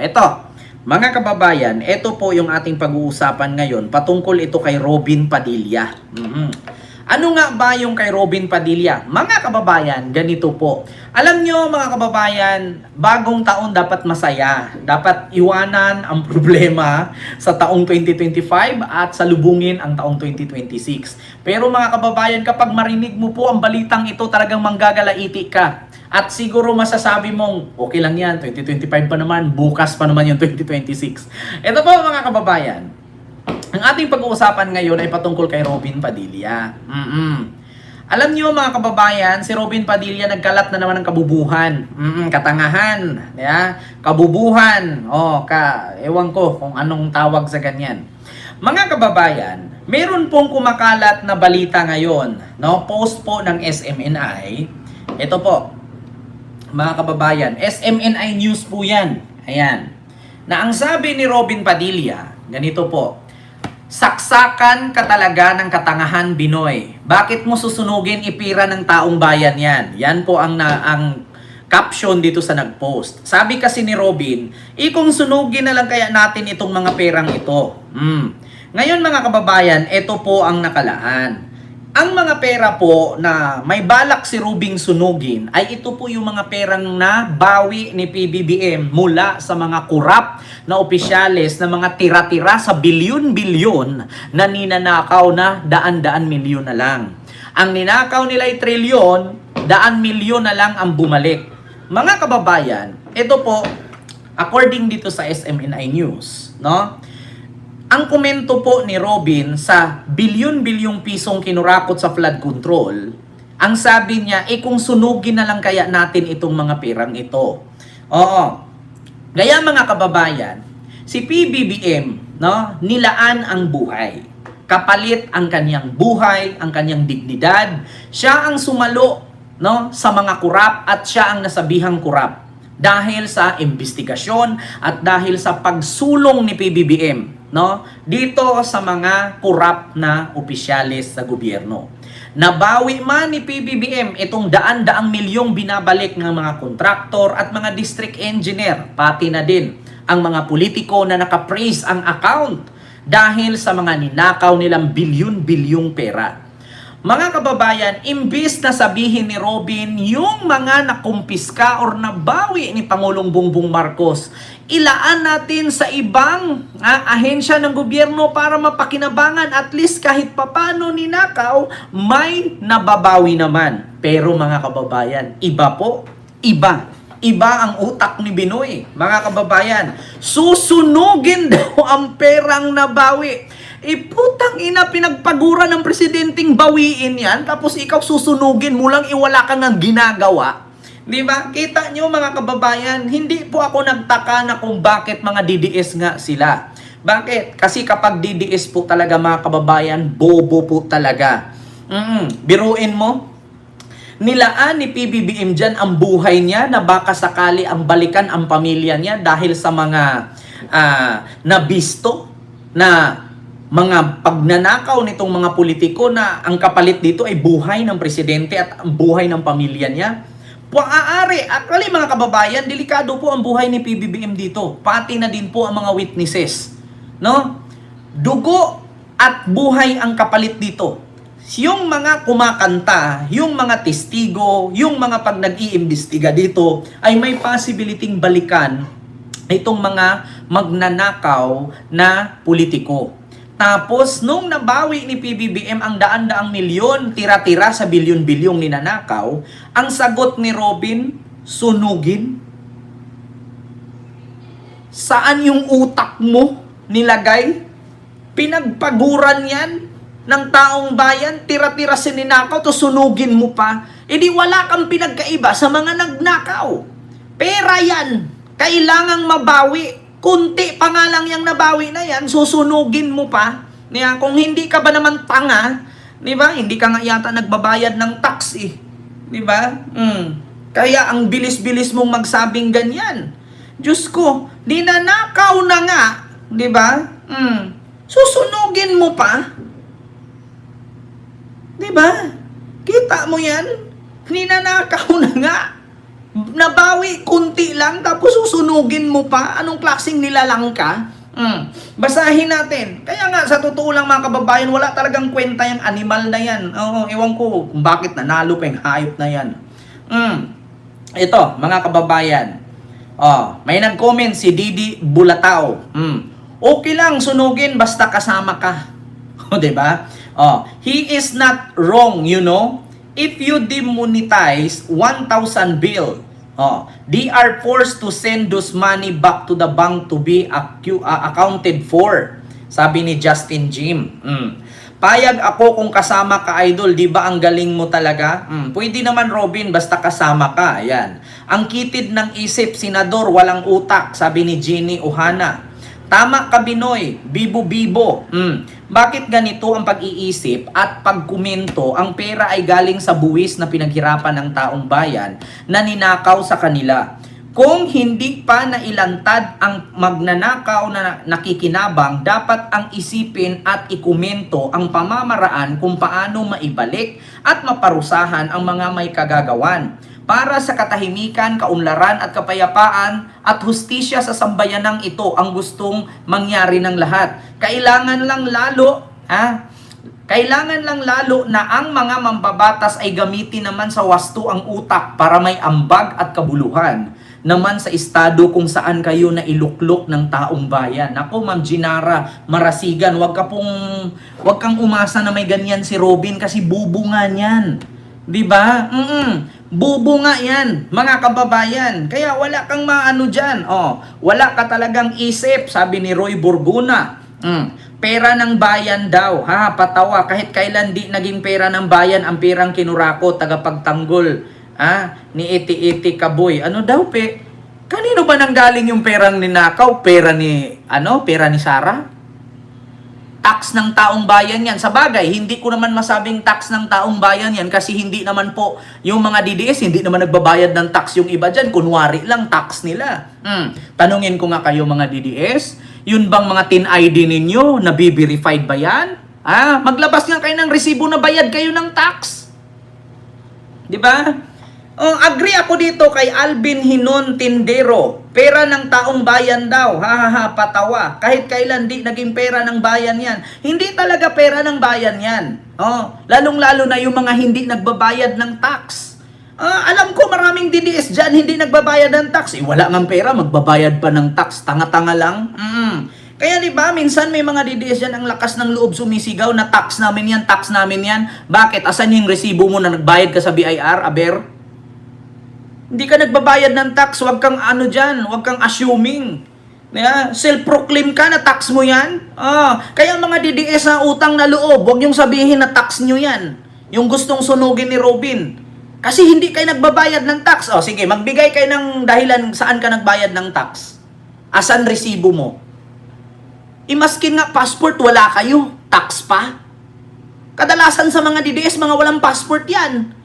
Ito, mga kababayan, ito po yung ating pag-uusapan ngayon. Patungkol ito kay Robin Padilla. Ano nga ba yung kay Robin Padilla? Mga kababayan, ganito po. Alam nyo mga kababayan, bagong taon dapat masaya. Dapat iwanan ang problema sa taong 2025 at salubungin ang taong 2026. Pero mga kababayan, kapag marinig mo po ang balitang ito, talagang manggagalaiti ka. At siguro masasabi mong, okay lang yan, 2025 pa naman, bukas pa naman yung 2026. Ito po mga kababayan, ang ating pag-uusapan ngayon ay patungkol kay Robin Padilla. Alam niyo mga kababayan, si Robin Padilla nagkalat na naman ng kabubuhan, katangahan, yeah? Kabubuhan, ewan ko kung anong tawag sa ganyan. Mga kababayan, meron pong kumakalat na balita ngayon, no? Post po ng SMNI, ito po, mga kababayan, SMNI News po yan. Ayan. Na ang sabi ni Robin Padilla, ganito po, saksakan ka talaga ng katangahan, Binoy. Bakit mo susunugin ipira ng taong bayan yan? Yan po ang caption dito sa nagpost. Sabi kasi ni Robin, kung sunugin na lang kaya natin itong mga perang ito. Ngayon mga kababayan, ito po ang nakalaan. Ang mga pera po na may balak si Robin sunugin ay ito po yung mga perang na bawi ni PBBM mula sa mga kurap na opisyales na mga tira-tira sa bilyon-bilyon na ninanakaw na daan-daan milyon na lang. Ang ninakaw nila ay trilyon, daan milyon na lang ang bumalik. Mga kababayan, ito po, according dito sa SMNI News, no? Ang komento po ni Robin sa bilyon-bilyong pisong kinurakot sa flood control, ang sabi niya, kung sunugin na lang kaya natin itong mga perang ito. Oo. Kaya mga kababayan, si PBBM, no, nilaan ang buhay. Kapalit ang kanyang buhay, ang kanyang dignidad. Siya ang sumalo, no, sa mga kurap at siya ang nasabihang kurap. Dahil sa investigasyon at dahil sa pagsulong ni PBBM, no, dito sa mga kurap na opisyalis sa gobyerno. Nabawi man ni PBBM itong daan-daang milyong binabalik ng mga kontraktor at mga district engineer, pati na din ang mga politiko na nakapraise ang account dahil sa mga ninakaw nilang bilyon-bilyong pera. Mga kababayan, imbis na sabihin ni Robin yung mga nakumpiska or nabawi ni Pangulong Bongbong Marcos, ilaan natin sa ibang ahensya ng gobyerno para mapakinabangan at least kahit papano ninakaw, may nababawi naman. Pero mga kababayan, iba po, iba. Iba ang utak ni Binoy. Mga kababayan, susunugin daw ang perang nabawi. Putang ina, pinagpagura ng presidenteng bawiin yan, tapos ikaw susunugin mo lang, wala ka nang ginagawa. Di ba? Kita nyo mga kababayan, hindi po ako nagtaka na kung bakit mga DDS nga sila. Bakit? Kasi kapag DDS po talaga mga kababayan, bobo po talaga. Biruin mo, nilaan ni PBBM dyan ang buhay niya na baka sakali ang balikan ang pamilya niya dahil sa mga nabisto na mga pagnanakaw nitong mga politiko na ang kapalit dito ay buhay ng presidente at ang buhay ng pamilya niya. Paaari, actually mga kababayan, delikado po ang buhay ni PBBM dito. Pati na din po ang mga witnesses. No? Dugo at buhay ang kapalit dito. Yung mga kumakanta, yung mga testigo, yung mga pag nag-iimbestiga dito, ay may possibility balikan itong mga magnanakaw na politiko. Tapos, nung nabawi ni PBBM ang daan-daang milyon, tira-tira sa bilyon-bilyong ninanakaw, ang sagot ni Robin, sunugin. Saan yung utak mo nilagay? Pinagpaguran yan ng taong bayan, tira-tira si ninakaw, to sunugin mo pa. Di wala kang pinagkaiba sa mga nagnakaw. Pera yan, kailangang mabawi. Kunti pa nga lang yung nabawi na yan, susunugin mo pa. Niya, kung hindi ka ba naman tanga, di ba? Hindi ka nga yata nagbabayad ng tax eh. Di ba? Kaya ang bilis-bilis mong magsabing ganyan. Diyos ko, ninanakaw na nga, di ba? Susunugin mo pa. Di ba? Kita mo yan? Ninanakaw na nga. Nabawi, kunti lang, tapos susunugin mo pa? Anong klaseng nilalang ka? Basahin natin. Kaya nga, sa totoo lang mga kababayan, wala talagang kwenta yung animal na yan. Oo, ewan ko kung bakit nanalo pa yung hayop na yan. Ito, mga kababayan. May nag-comment si Didi Bulatao. Okay lang, sunugin basta kasama ka. Diba? He is not wrong, you know. If you demonetize 1,000 bill, they are forced to send those money back to the bank to be accounted for. Sabi ni Justin Jim. Payag ako kung kasama ka, idol. Di ba ang galing mo talaga? Pwede naman, Robin, basta kasama ka. Ayan. Ang kitid ng isip, senador, walang utak. Sabi ni Jenny Ohana. Tama ka, Binoy. Bibo-bibo. Bakit ganito ang pag-iisip at pagkomento? Ang pera ay galing sa buwis na pinaghirapan ng taong bayan na ninakaw sa kanila. Kung hindi pa nailantad ang magnanakaw na nakikinabang, dapat ang isipin at ikomento ang pamamaraan kung paano maibalik at maparusahan ang mga may kagagawan para sa katahimikan, kaunlaran at kapayapaan at hustisya sa sambayanang ito ang gustong mangyari ng lahat. Kailangan lang lalo na ang mga mambabatas ay gamitin naman sa wasto ang utak para may ambag at kabuluhan naman sa estado kung saan kayo na iluklok ng taong bayan. Ako, Ma'am Ginara Marasigan, wag kang umasa na may ganyan si Robin kasi bubo nga niyan. 'Di ba? Bubo nga yan, mga kababayan. Kaya wala kang maano dyan. Wala ka talagang isip, sabi ni Roy Burguna. Pera ng bayan daw. Patawa. Kahit kailan di naging pera ng bayan ang perang kinurako, tagapagtanggol ni Iti Kaboy. Ano daw, kanino ba nanggaling yung perang ninakaw? Pera ni Sara? Tax ng taong bayan yan. Sa bagay, hindi ko naman masabing tax ng taong bayan yan kasi hindi naman po yung mga DDS, hindi naman nagbabayad ng tax yung iba dyan. Kunwari lang tax nila. Tanungin ko nga kayo mga DDS, yun bang mga tin ID ninyo, nabi-verified ba yan? Maglabas nga kayo ng resibo na bayad kayo ng tax. Di ba? Agree ako dito kay Alvin Hinon Tindero. Pera ng taong bayan daw. Patawa. Kahit kailan di naging pera ng bayan yan. Hindi talaga pera ng bayan yan. Lalong-lalo na yung mga hindi nagbabayad ng tax. Alam ko maraming DDS dyan hindi nagbabayad ng tax. Wala nga pera, magbabayad pa ng tax. Tanga-tanga lang. Kaya di ba minsan may mga DDS dyan ang lakas ng loob sumisigaw na tax namin yan, tax namin yan. Bakit? Asan yung resibo mo na nagbayad ka sa BIR, aber? Hindi ka nagbabayad ng tax, wag kang dyan, wag kang assuming. Self-proclaim ka na tax mo yan. Kaya mga DDS na utang na loob, wag yung sabihin na tax nyo yan. Yung gustong sunugin ni Robin. Kasi hindi kayo nagbabayad ng tax. Sige, magbigay kayo ng dahilan saan ka nagbayad ng tax. Asan resibo mo? Imaskin nga passport, wala kayo. Tax pa. Kadalasan sa mga DDS, mga walang passport yan.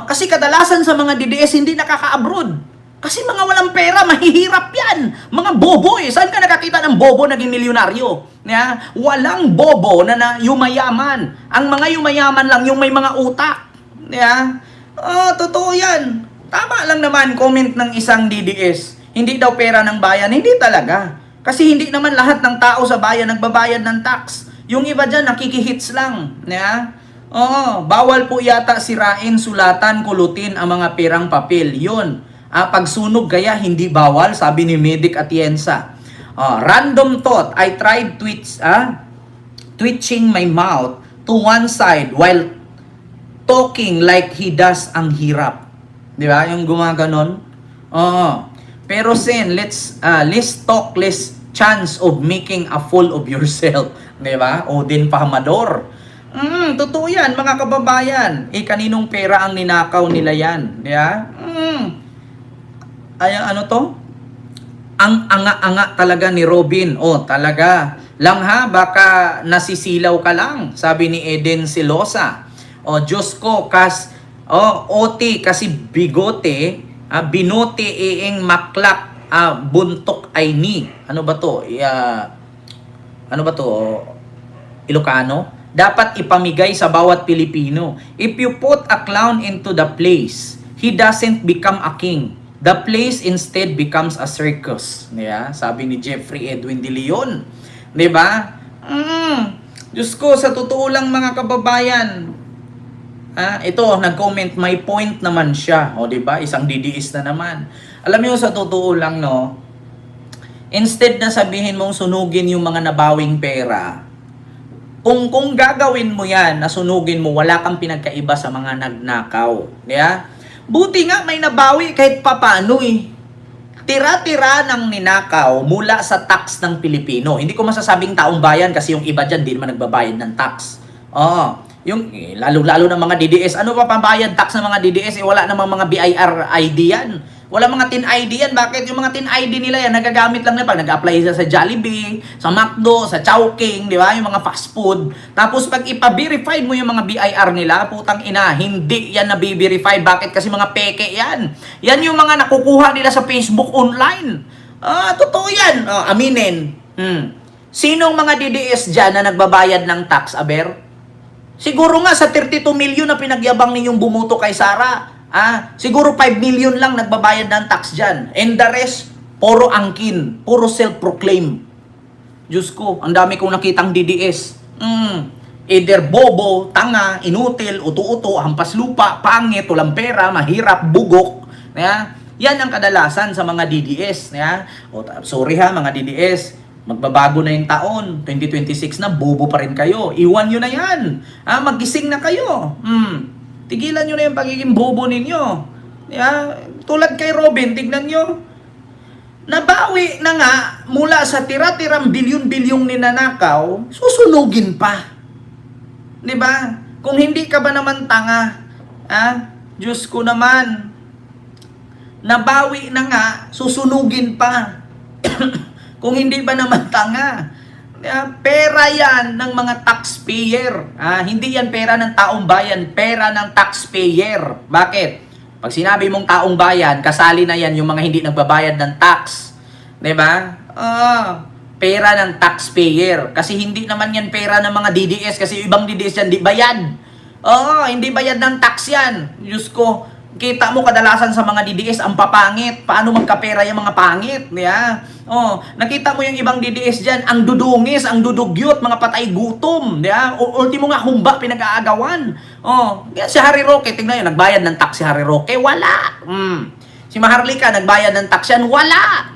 Kasi kadalasan sa mga DDS hindi nakaka-abroad. Kasi mga walang pera, mahihirap yan. Mga bobo Saan ka nakakita ng bobo naging milyonaryo? Walang bobo na yumayaman. Ang mga yumayaman lang yung may mga utak. Totoo yan. Tama lang naman comment ng isang DDS. Hindi daw pera ng bayan. Hindi talaga. Kasi hindi naman lahat ng tao sa bayan nagbabayad ng tax. Yung iba dyan nakikihits lang. Bawal po yata sirain, sulatan, kulutin ang mga perang papel. Yun. Pagsunog kaya hindi bawal, sabi ni Medic Atienza. Random thought, I tried twitching my mouth to one side while talking like he does ang hirap. Di ba? Yung gumaganon. Pero sen, let's talk less chance of making a fool of yourself. Di ba? Odin Pahamador. Totoo yan, mga kababayan. Kaninong pera ang ninakaw nila yan? Yeah? Ano to? Ang anga-anga talaga ni Robin. Talaga. Lang baka nasisilaw ka lang. Sabi ni Eden Silosa. Diyos ko, OT kasi bigote, binote eeng maklak, buntok ay ni. Ano ba to? Ilocano? Dapat ipamigay sa bawat Pilipino. If you put a clown into the place, he doesn't become a king. The place instead becomes a circus. Yeah? Sabi ni Jeffrey Edwin de Leon. Diba? Diyos ko, sa totoo lang mga kababayan, ito, nag-comment, may point naman siya. O, diba? Isang DDS na naman. Alam niyo, sa totoo lang, no, instead na sabihin mong sunugin yung mga nabawing pera, kung gagawin mo yan, na sunugin mo, wala kang pinagkaiba sa mga nagnakaw. Yeah? Buti nga may nabawi kahit papano eh. Tira-tira ng ninakaw mula sa tax ng Pilipino. Hindi ko masasabing taong bayan kasi yung iba dyan di naman nagbabayad ng tax. Yung lalo-lalo ng mga DDS. Ano pa pambayad tax ng mga DDS? Wala namang mga BIR ID yan. Wala mga TIN ID yan. Bakit? Yung mga TIN ID nila yan, nagagamit lang na pag nag-apply sa Jollibee, sa McDo, sa Chowking, di ba? Yung mga fast food. Tapos pag ipa-verify mo yung mga BIR nila, putang ina, hindi yan na-verify. Bakit? Kasi mga peke yan. Yan yung mga nakukuha nila sa Facebook online. Totoo yan. Aminin. Sinong mga DDS dyan na nagbabayad ng tax, aber? Siguro nga sa 32 million na pinagyabang ninyong bumuto kay Sara, siguro 5 million lang nagbabayad ng tax dyan. And the rest, puro angkin, puro self-proclaim. Diyos ko, ang dami kong nakitang DDS. Either bobo, tanga, inutil, uto-uto, hampas lupa, pangit, walang pera, mahirap, bugok. Yan ang kadalasan sa mga DDS. Sorry ha mga DDS, magbabago na yung taon, 2026 na, bobo pa rin kayo. Iwan nyo na yan. Magising na kayo. Tigilan nyo na yung pagiging bobo ninyo. Tulad kay Robin, tignan nyo. Nabawi na nga mula sa tira-tirang bilyon-bilyong ninanakaw, susunugin pa. Diba? Kung hindi ka ba naman tanga, Diyos ko naman, nabawi na nga, susunugin pa. Kung hindi ba naman tanga, pera yan ng mga taxpayer. Hindi yan pera ng taong bayan, pera ng taxpayer. Bakit? Pag sinabi mong taong bayan, kasali na yan yung mga hindi nagbabayad ng tax. Diba? Pera ng taxpayer. Kasi hindi naman yan pera ng mga DDS. Kasi ibang DDS yan, di bayad. Hindi bayad ng tax yan. Diyos ko, kita mo kadalasan sa mga DDS ang papangit. Paano magkapera yung mga pangit? Nakita mo yung ibang DDS dyan, ang dudungis, ang dudugyot, mga patay gutom. Ultimo nga humba pinag-aagawan. Si Harry Roque, tingnan yun, nagbayad ng tax si Harry Roque, wala. Si Maharlika, nagbayad ng tax yan, wala.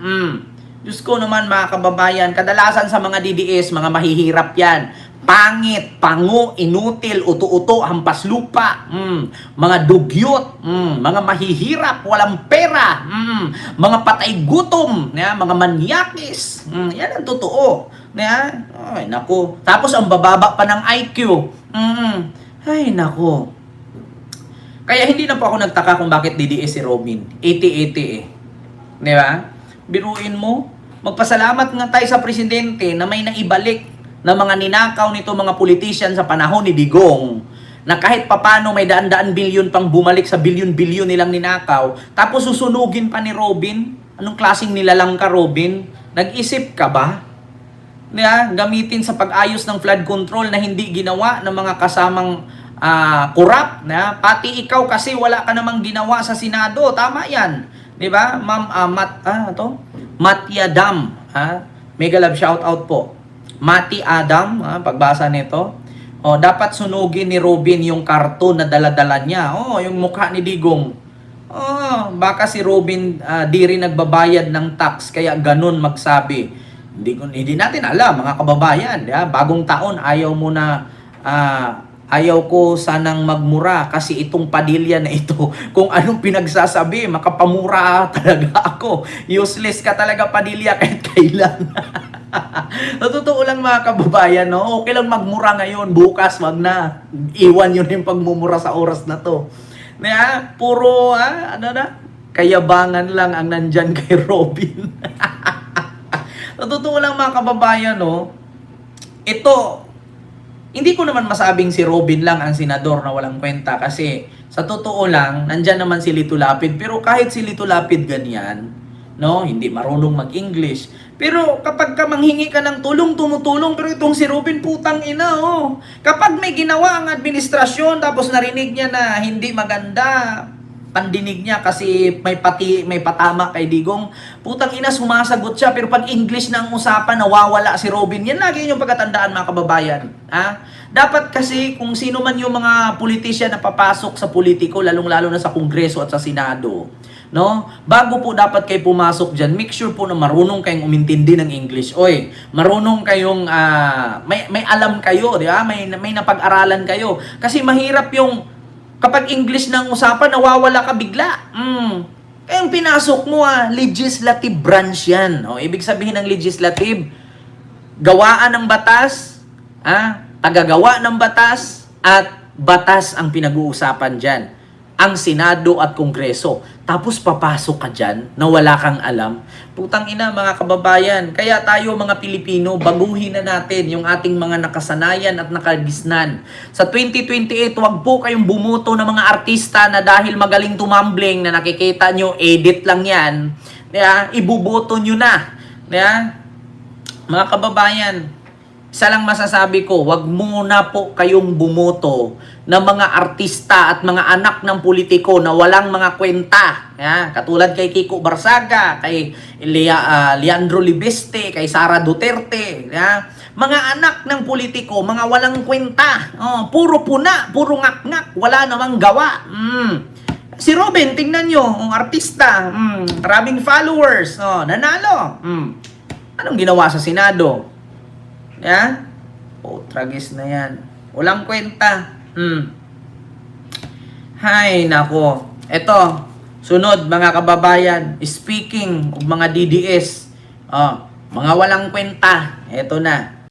Diyos ko naman mga kababayan, kadalasan sa mga DDS, mga mahihirap yan. Pangit, pango, inutil, uto-uto, hampas lupa, mga dugyot, mga mahihirap, walang pera, mga patay gutom, mga manyakis. Yan ang totoo. Ay, naku. Tapos ang bababa pa ng IQ. Ay, naku. Kaya hindi na po ako nagtaka kung bakit DDS si Robin. 80-80 eh. Di ba? Biruin mo, magpasalamat nga tayo sa presidente na may naibalik na mga ninakaw nito mga politician sa panahon ni Digong, na kahit papano may daan-daan bilyon pang bumalik sa bilyon-bilyon nilang ninakaw, tapos susunugin pa ni Robin. Anong klaseng nilalang ka, Robin? Nag-isip ka ba? Gamitin sa pag-ayos ng flood control na hindi ginawa ng mga kasamang korap. Pati ikaw kasi wala ka namang ginawa sa Senado. Tama yan. Diba? Ma'am Mati Adam. Mega love shout out po. Mati Adam, pagbasa nito. Dapat sunugin ni Robin yung karton na dala-dala niya. Yung mukha ni Digong. Baka si Robin di rin nagbabayad ng tax, kaya ganun magsabi. Hindi natin alam, mga kababayan. Bagong taon, ayaw ko sanang magmura kasi itong Padilla na ito, kung anong pinagsasabi, makapamura talaga ako. Useless ka talaga, Padilla, kahit kailan. Totoo lang mga kababayan, no? Okay lang magmura ngayon, bukas wag na. Iwan yun yung pagmumura sa oras na to. Puro, kayabangan lang ang nandyan kay Robin. Totoo lang mga kababayan, no? Ito, hindi ko naman masabing si Robin lang ang senador na walang kwenta kasi sa totoo lang, nandyan naman si Lito Lapid. Pero kahit si Lito Lapid ganyan, no, hindi marunong mag-English. Pero kapag ka manghingi ka ng tulong, tumutulong. Pero itong si Robin, putang ina, Kapag may ginawa ang administrasyon, tapos narinig niya na hindi maganda, pandinig niya kasi may patama kay Digong. Putang ina, sumasagot siya pero pag English na ang usapan, nawawala si Robin. Yan lagi yung pagkatandaan, mga kababayan. Ha? Dapat kasi kung sino man yung mga politician na papasok sa politiko, lalong-lalo na sa Kongreso at sa Senado, no? Bago po dapat kayo pumasok diyan, make sure po na marunong kayong umintindi ng English. Oy, marunong kayong may alam kayo, di ba? May napag-aralan kayo. Kasi mahirap yung kapag English na ang usapan, nawawala ka bigla. Kaya yung pinasok mo, legislative branch yan. O, ibig sabihin ng legislative, gawaan ng batas, tagagawa ng batas, at batas ang pinag-uusapan dyan. Ang Senado at Kongreso. Tapos papasok ka dyan na wala kang alam. Putang ina, mga kababayan. Kaya tayo mga Pilipino, baguhin na natin yung ating mga nakasanayan at nakagisnan. Sa 2028, wag po kayong bumuto ng mga artista na dahil magaling tumambling na nakikita nyo, edit lang yan. Ibuboto nyo na. Mga kababayan, isa lang masasabi ko, wag muna po kayong bumoto ng mga artista at mga anak ng politiko na walang mga kwenta. Katulad kay Kiko Barsaga, kay Leandro Libeste, kay Sara Duterte. Mga anak ng politiko, mga walang kwenta. Puro puna, puro ngak-ngak, wala namang gawa. Si Robin, tingnan nyo, artista, maraming followers, nanalo. Anong ginawa sa Senado? Tragis na yan. Walang kwenta. Hay, nako. Ito, sunod mga kababayan, speaking of mga DDS, mga walang kwenta, eto na.